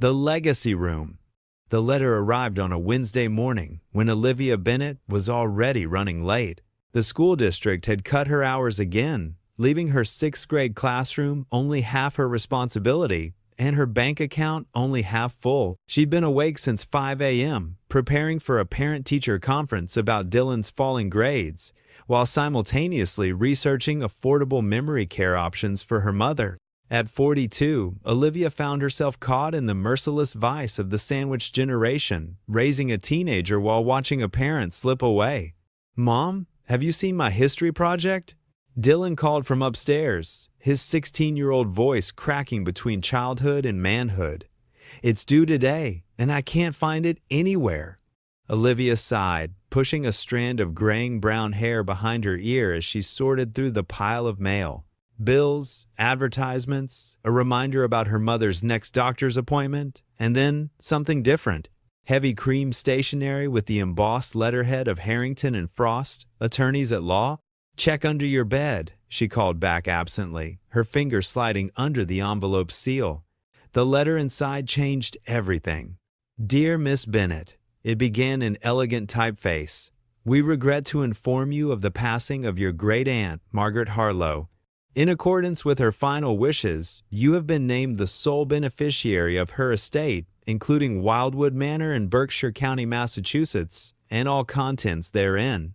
The Legacy Room. The letter arrived on a Wednesday morning when Olivia Bennett was already running late. The school district had cut her hours again, leaving her sixth-grade classroom only half her responsibility and her bank account only half full. She'd been awake since 5 a.m., preparing for a parent-teacher conference about Dylan's falling grades, while simultaneously researching affordable memory care options for her mother. At 42, Olivia found herself caught in the merciless vice of the sandwich generation, raising a teenager while watching a parent slip away. "Mom, have you seen my history project?" Dylan called from upstairs, his 16-year-old voice cracking between childhood and manhood. "It's due today, and I can't find it anywhere." Olivia sighed, pushing a strand of graying brown hair behind her ear as she sorted through the pile of mail. Bills, advertisements, a reminder about her mother's next doctor's appointment, and then something different. Heavy cream stationery with the embossed letterhead of Harrington and Frost, attorneys at law. "Check under your bed," she called back absently, her finger sliding under the envelope's seal. The letter inside changed everything. "Dear Miss Bennett," it began in elegant typeface. "We regret to inform you of the passing of your great-aunt, Margaret Harlow. In accordance with her final wishes, you have been named the sole beneficiary of her estate, including Wildwood Manor in Berkshire County, Massachusetts, and all contents therein."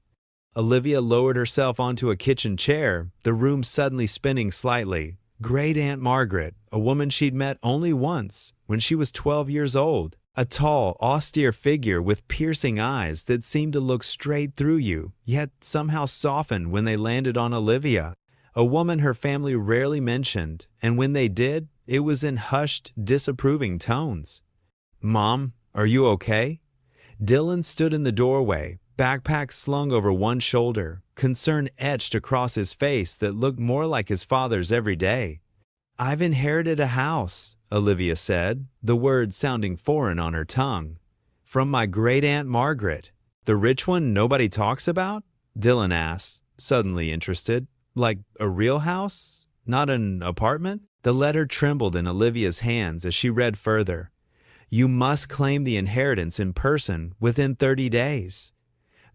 Olivia lowered herself onto a kitchen chair, the room suddenly spinning slightly. Great Aunt Margaret, a woman she'd met only once, when she was 12 years old. A tall, austere figure with piercing eyes that seemed to look straight through you, yet somehow softened when they landed on Olivia. A woman her family rarely mentioned, and when they did, it was in hushed, disapproving tones. "Mom, are you okay?" Dylan stood in the doorway, backpack slung over one shoulder, concern etched across his face that looked more like his father's every day. "I've inherited a house," Olivia said, the words sounding foreign on her tongue. "From my great-aunt Margaret." "The rich one nobody talks about?" Dylan asked, suddenly interested. "Like a real house? Not an apartment?" The letter trembled in Olivia's hands as she read further. "You must claim the inheritance in person within 30 days.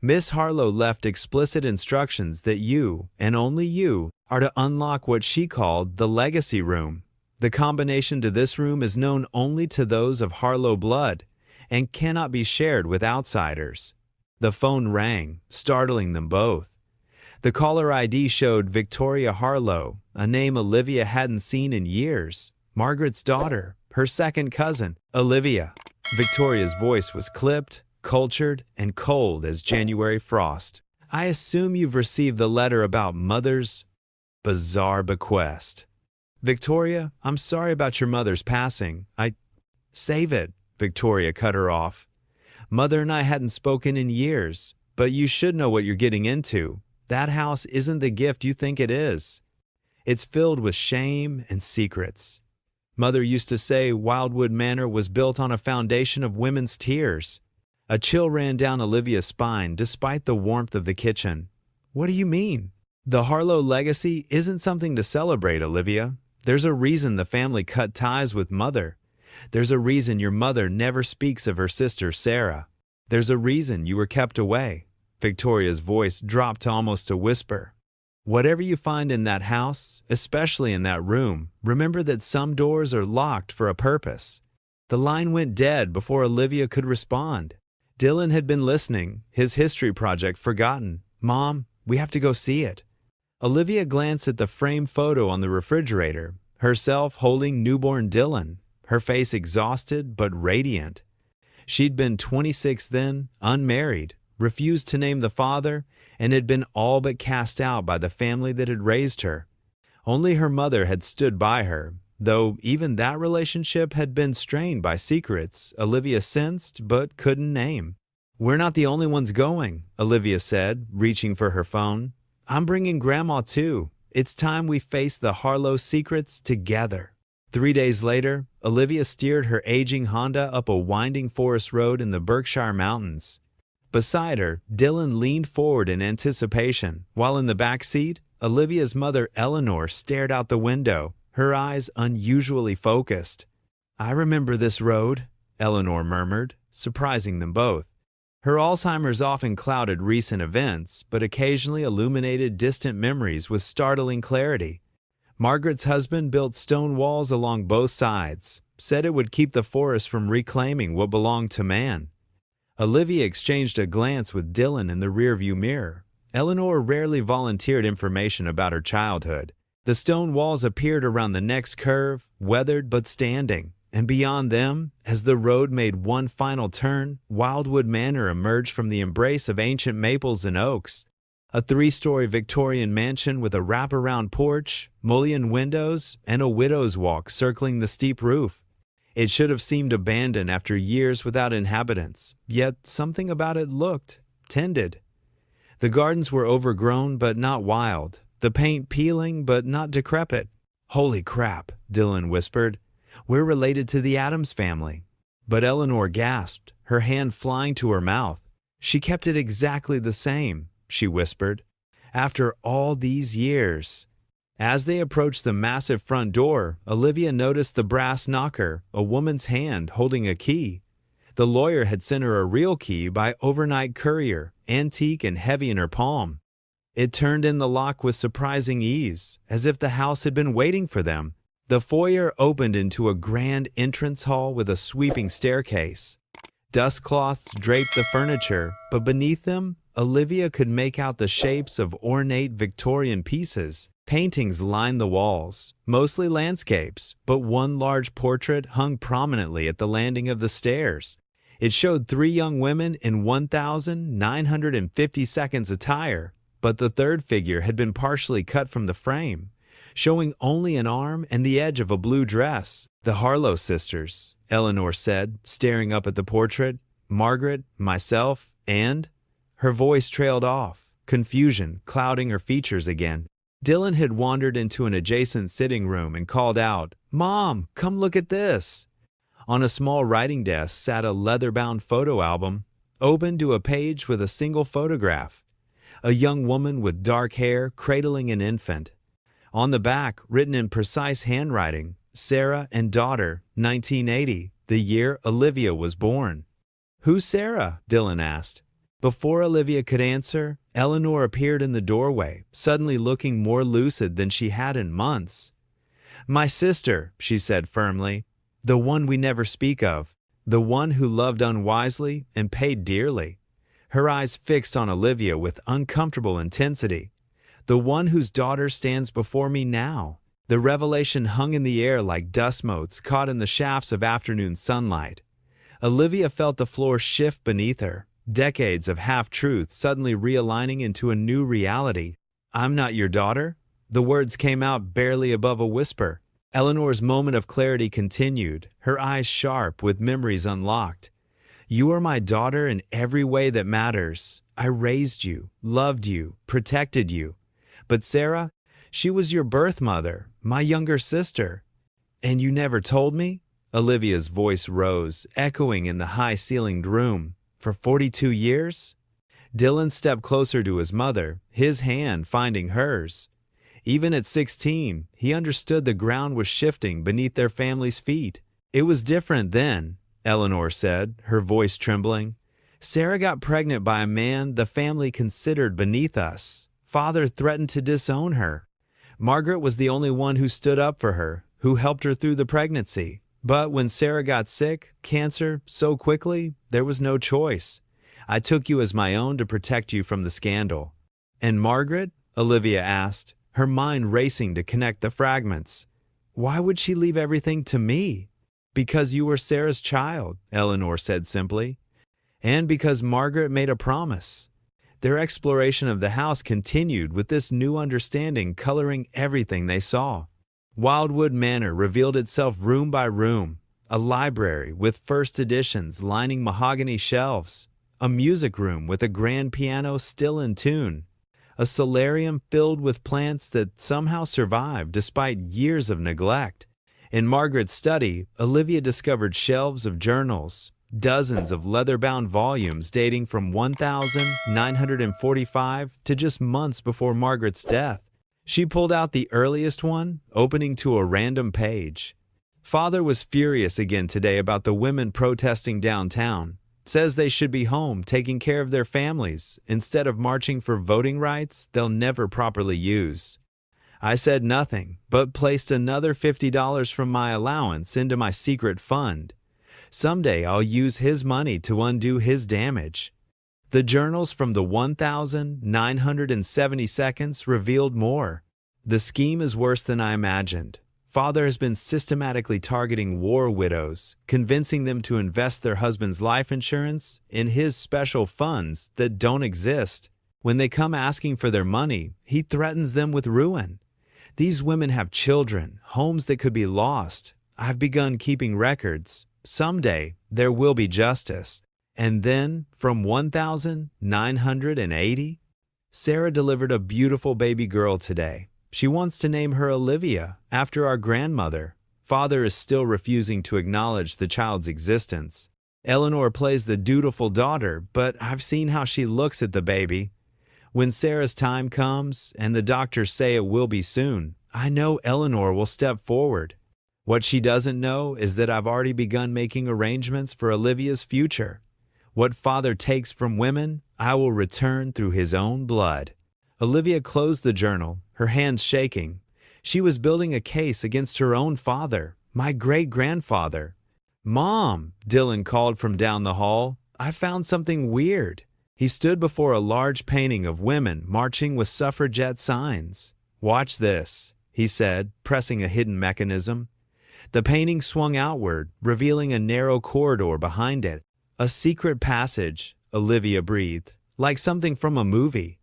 Miss Harlow left explicit instructions that you, and only you, are to unlock what she called the Legacy Room. The combination to this room is known only to those of Harlow blood and cannot be shared with outsiders." The phone rang, startling them both. The caller ID showed Victoria Harlow, a name Olivia hadn't seen in years. Margaret's daughter, her second cousin. "Olivia." Victoria's voice was clipped, cultured, and cold as January frost. "I assume you've received the letter about Mother's bizarre bequest." "Victoria, I'm sorry about your mother's passing. Save it," Victoria cut her off. "Mother and I hadn't spoken in years, but you should know what you're getting into. That house isn't the gift you think it is. It's filled with shame and secrets. Mother used to say Wildwood Manor was built on a foundation of women's tears." A chill ran down Olivia's spine despite the warmth of the kitchen. "What do you mean?" "The Harlow legacy isn't something to celebrate, Olivia. There's a reason the family cut ties with Mother. There's a reason your mother never speaks of her sister Sarah. There's a reason you were kept away." Victoria's voice dropped to almost a whisper. "Whatever you find in that house, especially in that room, remember that some doors are locked for a purpose." The line went dead before Olivia could respond. Dylan had been listening, his history project forgotten. "Mom, we have to go see it." Olivia glanced at the framed photo on the refrigerator, herself holding newborn Dylan, her face exhausted but radiant. She'd been 26 then, unmarried, refused to name the father, and had been all but cast out by the family that had raised her. Only her mother had stood by her, though even that relationship had been strained by secrets Olivia sensed but couldn't name. "We're not the only ones going," Olivia said, reaching for her phone. "I'm bringing Grandma too. It's time we face the Harlow secrets together." 3 days later, Olivia steered her aging Honda up a winding forest road in the Berkshire Mountains. Beside her, Dylan leaned forward in anticipation, while in the back seat, Olivia's mother Eleanor stared out the window, her eyes unusually focused. I remember this road, Eleanor murmured, surprising them both. Her Alzheimer's often clouded recent events, but occasionally illuminated distant memories with startling clarity. Margaret's husband built stone walls along both sides, said it would keep the forest from reclaiming what belonged to man. Olivia exchanged a glance with Dylan in the rearview mirror. Eleanor rarely volunteered information about her childhood. The stone walls appeared around the next curve, weathered but standing, and beyond them, as the road made one final turn, Wildwood Manor emerged from the embrace of ancient maples and oaks. A 3-story Victorian mansion with a wraparound porch, mullioned windows, and a widow's walk circling the steep roof. It should have seemed abandoned after years without inhabitants, yet something about it looked tended. The gardens were overgrown but not wild, the paint peeling but not decrepit. "Holy crap," Dylan whispered. "We're related to the Addams family." But Eleanor gasped, her hand flying to her mouth. "She kept it exactly the same," she whispered. "After all these years." As they approached the massive front door, Olivia noticed the brass knocker, a woman's hand holding a key. The lawyer had sent her a real key by overnight courier, antique and heavy in her palm. It turned in the lock with surprising ease, as if the house had been waiting for them. The foyer opened into a grand entrance hall with a sweeping staircase. Dust cloths draped the furniture, but beneath them, Olivia could make out the shapes of ornate Victorian pieces. Paintings lined the walls, mostly landscapes, but one large portrait hung prominently at the landing of the stairs. It showed 3 young women in 1,950 seconds attire, but the third figure had been partially cut from the frame, showing only an arm and the edge of a blue dress. "The Harlow sisters," Eleanor said, staring up at the portrait. "Margaret, myself, and—" Her voice trailed off, confusion clouding her features again. Dylan had wandered into an adjacent sitting room and called out, "Mom, come look at this." On a small writing desk sat a leather-bound photo album, open to a page with a single photograph. A young woman with dark hair cradling an infant. On the back, written in precise handwriting, "Sarah and daughter, 1980, the year Olivia was born." "Who's Sarah?" Dylan asked. Before Olivia could answer, Eleanor appeared in the doorway, suddenly looking more lucid than she had in months. "My sister," she said firmly, "the one we never speak of, the one who loved unwisely and paid dearly." Her eyes fixed on Olivia with uncomfortable intensity. "The one whose daughter stands before me now." The revelation hung in the air like dust motes caught in the shafts of afternoon sunlight. Olivia felt the floor shift beneath her. Decades of half-truths suddenly realigning into a new reality. "I'm not your daughter?" The words came out barely above a whisper. Eleanor's moment of clarity continued, her eyes sharp with memories unlocked. "You are my daughter in every way that matters. I raised you, loved you, protected you. But Sarah, she was your birth mother, my younger sister. And you never told me?" Olivia's voice rose, echoing in the high-ceilinged room. "For 42 years? Dylan stepped closer to his mother, his hand finding hers. Even at 16, he understood the ground was shifting beneath their family's feet. "It was different then," Eleanor said, her voice trembling. "Sarah got pregnant by a man the family considered beneath us. Father threatened to disown her. Margaret was the only one who stood up for her, who helped her through the pregnancy. But when Sarah got sick, cancer, so quickly, there was no choice. I took you as my own to protect you from the scandal." "And Margaret?" Olivia asked, her mind racing to connect the fragments. "Why would she leave everything to me?" "Because you were Sarah's child," Eleanor said simply. "And because Margaret made a promise." Their exploration of the house continued with this new understanding coloring everything they saw. Wildwood Manor revealed itself room by room, a library with first editions lining mahogany shelves, a music room with a grand piano still in tune, a solarium filled with plants that somehow survived despite years of neglect. In Margaret's study, Olivia discovered shelves of journals, dozens of leather-bound volumes dating from 1945 to just months before Margaret's death. She pulled out the earliest one, opening to a random page. Father was furious again today about the women protesting downtown. Says they should be home taking care of their families instead of marching for voting rights they'll never properly use. I said nothing, but placed another $50 from my allowance into my secret fund. Someday I'll use his money to undo his damage. The journals from the 1,970 seconds revealed more. The scheme is worse than I imagined. Father has been systematically targeting war widows, convincing them to invest their husband's life insurance in his special funds that don't exist. When they come asking for their money, he threatens them with ruin. These women have children, homes that could be lost. I've begun keeping records. Someday, there will be justice. And then, from 1,980, Sarah delivered a beautiful baby girl today. She wants to name her Olivia, after our grandmother. Father is still refusing to acknowledge the child's existence. Eleanor plays the dutiful daughter, but I've seen how she looks at the baby. When Sarah's time comes, and the doctors say it will be soon, I know Eleanor will step forward. What she doesn't know is that I've already begun making arrangements for Olivia's future. What Father takes from women, I will return through his own blood. Olivia closed the journal, her hands shaking. She was building a case against her own father, my great-grandfather. "Mom," Dylan called from down the hall, "I found something weird." He stood before a large painting of women marching with suffragette signs. "Watch this," he said, pressing a hidden mechanism. The painting swung outward, revealing a narrow corridor behind it. "A secret passage," Olivia breathed, "like something from a movie."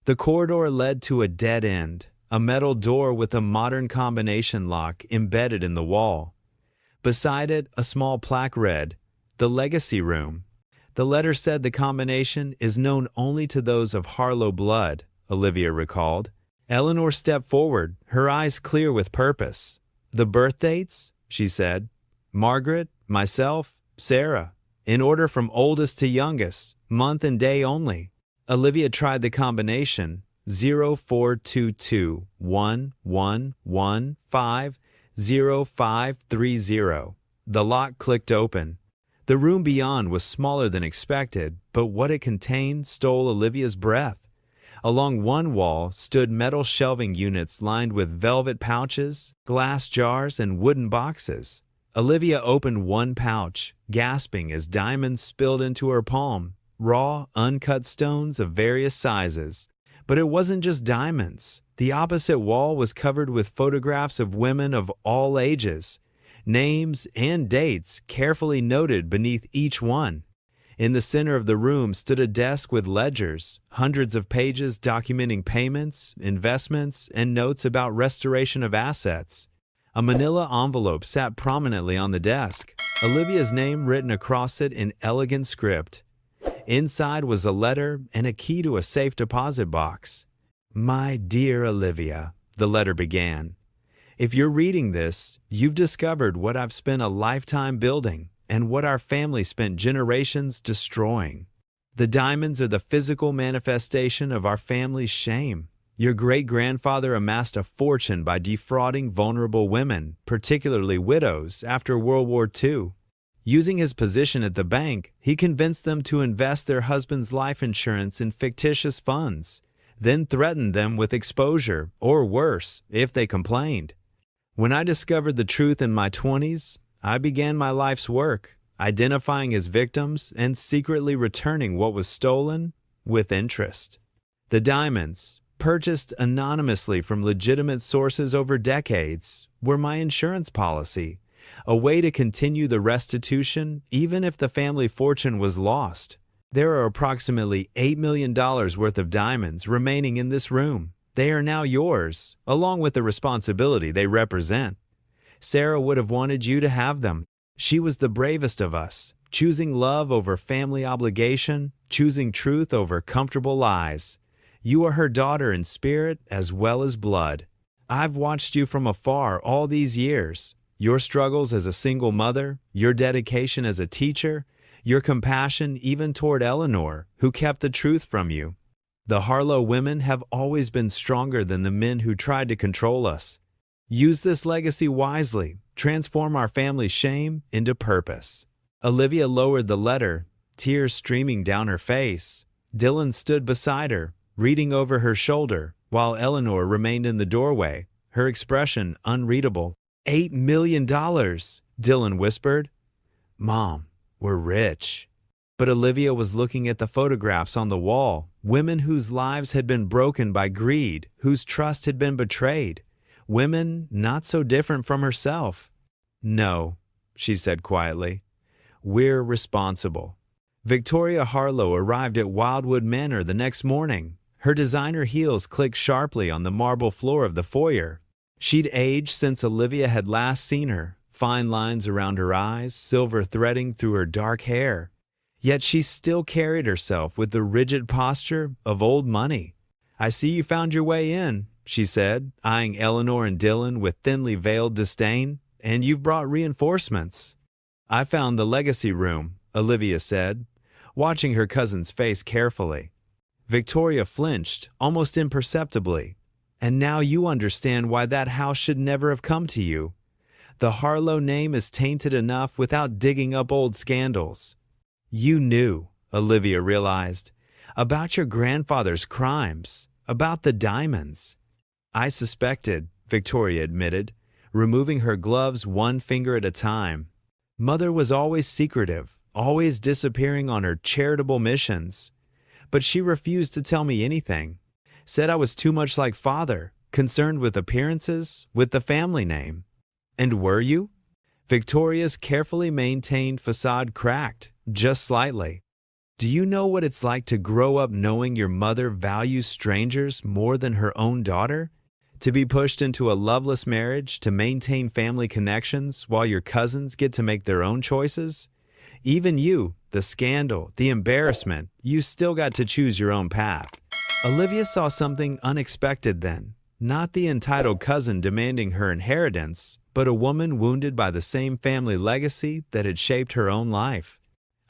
The corridor led to a dead end, a metal door with a modern combination lock embedded in the wall. Beside it, a small plaque read, "The Legacy Room." The letter said the combination is known only to those of Harlow blood, Olivia recalled. Eleanor stepped forward, her eyes clear with purpose. "The birth dates?" she said. "Margaret, myself, Sarah. In order from oldest to youngest, month and day only." Olivia tried the combination 042211150530. The lock clicked open. The room beyond was smaller than expected, but what it contained stole Olivia's breath. Along one wall stood metal shelving units lined with velvet pouches, glass jars, and wooden boxes. Olivia opened one pouch, gasping as diamonds spilled into her palm, raw, uncut stones of various sizes. But it wasn't just diamonds. The opposite wall was covered with photographs of women of all ages, names and dates carefully noted beneath each one. In the center of the room stood a desk with ledgers, hundreds of pages documenting payments, investments, and notes about restoration of assets. A manila envelope sat prominently on the desk, Olivia's name written across it in elegant script. Inside was a letter and a key to a safe deposit box. "My dear Olivia," the letter began. "If you're reading this, you've discovered what I've spent a lifetime building and what our family spent generations destroying. The diamonds are the physical manifestation of our family's shame. Your great-grandfather amassed a fortune by defrauding vulnerable women, particularly widows, after World War II. Using his position at the bank, he convinced them to invest their husband's life insurance in fictitious funds, then threatened them with exposure, or worse, if they complained. When I discovered the truth in my 20s, I began my life's work, identifying his victims and secretly returning what was stolen with interest. The diamonds, purchased anonymously from legitimate sources over decades, were my insurance policy, a way to continue the restitution even if the family fortune was lost. There are approximately $8 million worth of diamonds remaining in this room. They are now yours, along with the responsibility they represent. Sarah would have wanted you to have them. She was the bravest of us, choosing love over family obligation, choosing truth over comfortable lies. You are her daughter in spirit as well as blood. I've watched you from afar all these years. Your struggles as a single mother, your dedication as a teacher, your compassion even toward Eleanor, who kept the truth from you. The Harlow women have always been stronger than the men who tried to control us. Use this legacy wisely. Transform our family's shame into purpose. Olivia lowered the letter, tears streaming down her face. Dylan stood beside her, reading over her shoulder, while Eleanor remained in the doorway, her expression unreadable. $8 million, Dylan whispered. Mom, we're rich. But Olivia was looking at the photographs on the wall, women whose lives had been broken by greed, whose trust had been betrayed, women not so different from herself. No, she said quietly. We're responsible. Victoria Harlow arrived at Wildwood Manor the next morning. Her designer heels clicked sharply on the marble floor of the foyer. She'd aged since Olivia had last seen her, fine lines around her eyes, silver threading through her dark hair. Yet she still carried herself with the rigid posture of old money. I see you found your way in, she said, eyeing Eleanor and Dylan with thinly veiled disdain. And you've brought reinforcements. I found the legacy room, Olivia said, watching her cousin's face carefully. Victoria flinched, almost imperceptibly. And now you understand why that house should never have come to you. The Harlow name is tainted enough without digging up old scandals. You knew, Olivia realized, about your grandfather's crimes, about the diamonds. I suspected, Victoria admitted, removing her gloves one finger at a time. Mother was always secretive, always disappearing on her charitable missions. But she refused to tell me anything. Said I was too much like father, concerned with appearances, with the family name. And were you? Victoria's carefully maintained facade cracked, just slightly. Do you know what it's like to grow up knowing your mother values strangers more than her own daughter? To be pushed into a loveless marriage to maintain family connections while your cousins get to make their own choices? Even you, the scandal, the embarrassment, you still got to choose your own path. Olivia saw something unexpected then. Not the entitled cousin demanding her inheritance, but a woman wounded by the same family legacy that had shaped her own life.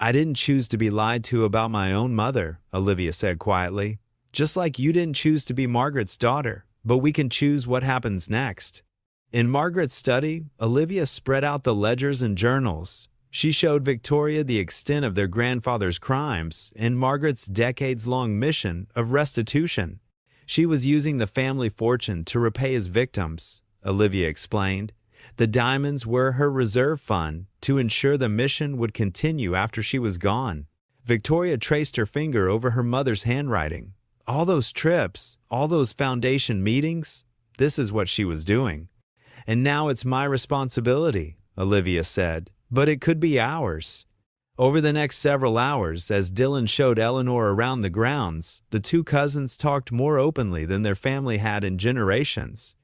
I didn't choose to be lied to about my own mother, Olivia said quietly. Just like you didn't choose to be Margaret's daughter. But we can choose what happens next. In Margaret's study, Olivia spread out the ledgers and journals. She showed Victoria the extent of their grandfather's crimes and Margaret's decades-long mission of restitution. She was using the family fortune to repay his victims, Olivia explained. The diamonds were her reserve fund to ensure the mission would continue after she was gone. Victoria traced her finger over her mother's handwriting. All those trips, all those foundation meetings, this is what she was doing. And now it's my responsibility, Olivia said, but it could be ours. Over the next several hours, as Dylan showed Eleanor around the grounds, the two cousins talked more openly than their family had in generations.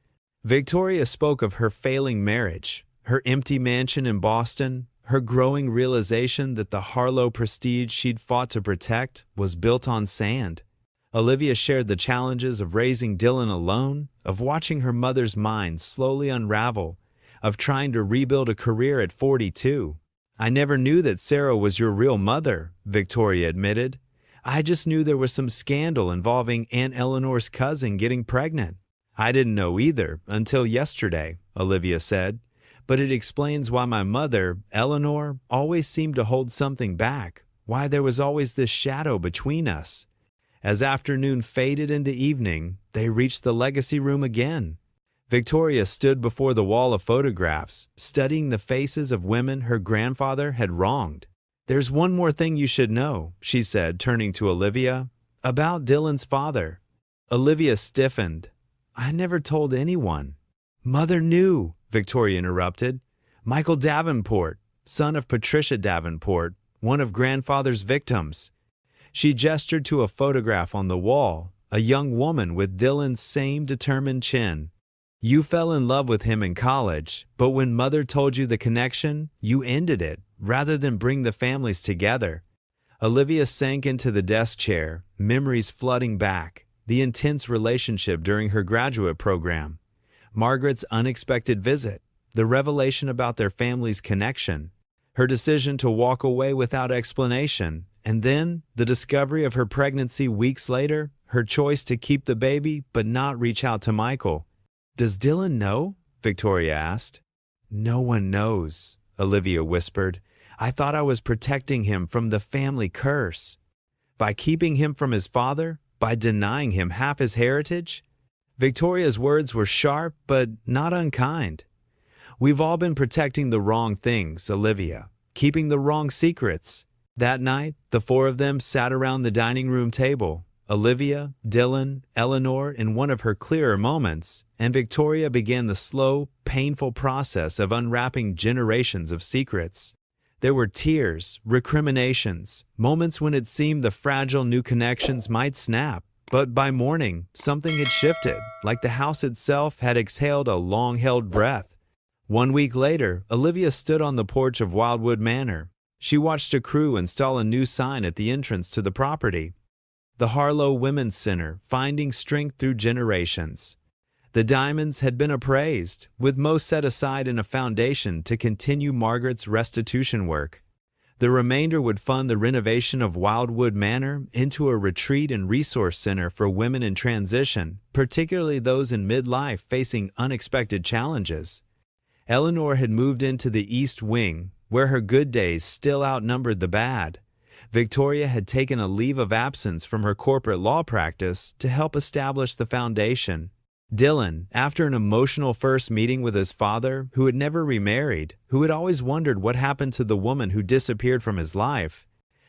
Victoria spoke of her failing marriage, her empty mansion in Boston, her growing realization that the Harlow prestige she'd fought to protect was built on sand. Olivia shared the challenges of raising Dylan alone, of watching her mother's mind slowly unravel, of trying to rebuild a career at 42. I never knew that Sarah was your real mother, Victoria admitted. I just knew there was some scandal involving Aunt Eleanor's cousin getting pregnant. I didn't know either until yesterday, Olivia said, but it explains why my mother, Eleanor, always seemed to hold something back, why there was always this shadow between us. As afternoon faded into evening, they reached the legacy room again. Victoria stood before the wall of photographs, studying the faces of women her grandfather had wronged. There's one more thing you should know, she said, turning to Olivia, about Dylan's father. Olivia stiffened. I never told anyone. Mother knew, Victoria interrupted. Michael Davenport, son of Patricia Davenport, one of grandfather's victims. She gestured to a photograph on the wall, a young woman with Dylan's same determined chin. You fell in love with him in college, but when Mother told you the connection, you ended it, rather than bring the families together. Olivia sank into the desk chair, memories flooding back, the intense relationship during her graduate program, Margaret's unexpected visit, the revelation about their family's connection, her decision to walk away without explanation, and then the discovery of her pregnancy weeks later, her choice to keep the baby but not reach out to Michael. Does Dylan know? Victoria asked. No one knows, Olivia whispered. I thought I was protecting him from the family curse. By keeping him from his father? By denying him half his heritage? Victoria's words were sharp, but not unkind. We've all been protecting the wrong things, Olivia, keeping the wrong secrets. That night, the four of them sat around the dining room table, Olivia, Dylan, Eleanor in one of her clearer moments, and Victoria began the slow, painful process of unwrapping generations of secrets. There were tears, recriminations, moments when it seemed the fragile new connections might snap. But by morning, something had shifted, like the house itself had exhaled a long-held breath. 1 week later, Olivia stood on the porch of Wildwood Manor. She watched a crew install a new sign at the entrance to the property. The Harlow Women's Center, finding strength through generations. The diamonds had been appraised, with most set aside in a foundation to continue Margaret's restitution work. The remainder would fund the renovation of Wildwood Manor into a retreat and resource center for women in transition, particularly those in midlife facing unexpected challenges. Eleanor had moved into the East Wing, where her good days still outnumbered the bad. Victoria had taken a leave of absence from her corporate law practice to help establish the foundation. Dylan, after an emotional first meeting with his father, who had never remarried, who had always wondered what happened to the woman who disappeared from his life,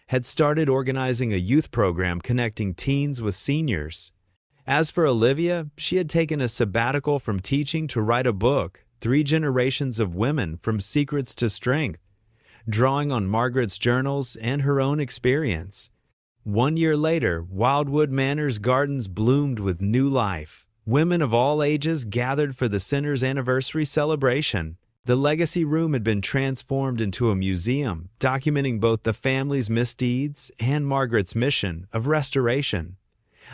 had started organizing a youth program connecting teens with seniors. As for Olivia, she had taken a sabbatical from teaching to write a book, 3 Generations of Women from Secrets to Strength, drawing on Margaret's journals and her own experience. 1 year later, Wildwood Manor's gardens bloomed with new life. Women of all ages gathered for the center's anniversary celebration. The legacy room had been transformed into a museum, documenting both the family's misdeeds and Margaret's mission of restoration.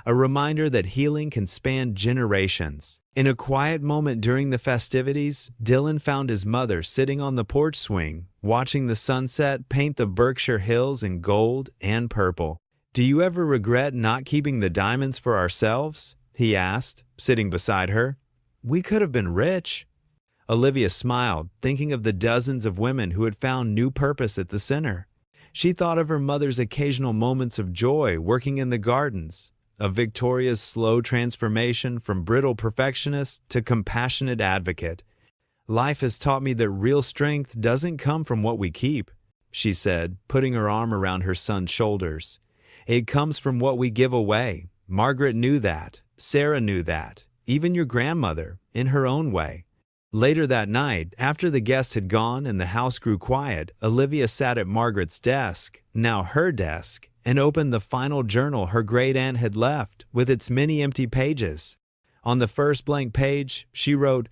A reminder that healing can span generations. In a quiet moment during the festivities, Dylan found his mother sitting on the porch swing, watching the sunset paint the Berkshire Hills in gold and purple. "Do you ever regret not keeping the diamonds for ourselves?" he asked, sitting beside her. "We could have been rich." Olivia smiled, thinking of the dozens of women who had found new purpose at the center. She thought of her mother's occasional moments of joy working in the gardens, of Victoria's slow transformation from brittle perfectionist to compassionate advocate. "Life has taught me that real strength doesn't come from what we keep," she said, putting her arm around her son's shoulders. "It comes from what we give away. Margaret knew that. Sarah knew that. Even your grandmother, in her own way." Later that night, after the guests had gone and the house grew quiet, Olivia sat at Margaret's desk, now her desk, and opened the final journal her great-aunt had left, with its many empty pages. On the first blank page, she wrote,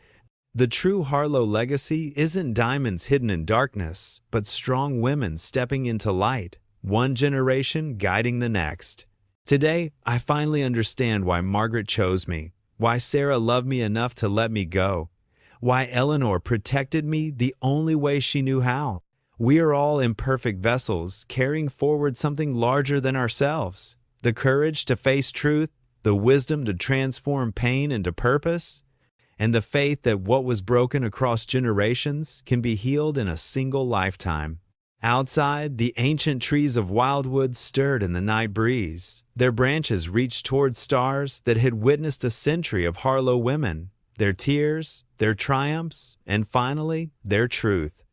"The true Harlow legacy isn't diamonds hidden in darkness, but strong women stepping into light, one generation guiding the next. Today, I finally understand why Margaret chose me, why Sarah loved me enough to let me go, why Eleanor protected me the only way she knew how. We are all imperfect vessels carrying forward something larger than ourselves, the courage to face truth, the wisdom to transform pain into purpose, and the faith that what was broken across generations can be healed in a single lifetime." Outside, the ancient trees of Wildwood stirred in the night breeze. Their branches reached toward stars that had witnessed a century of Harlow women, their tears, their triumphs, and finally, their truth.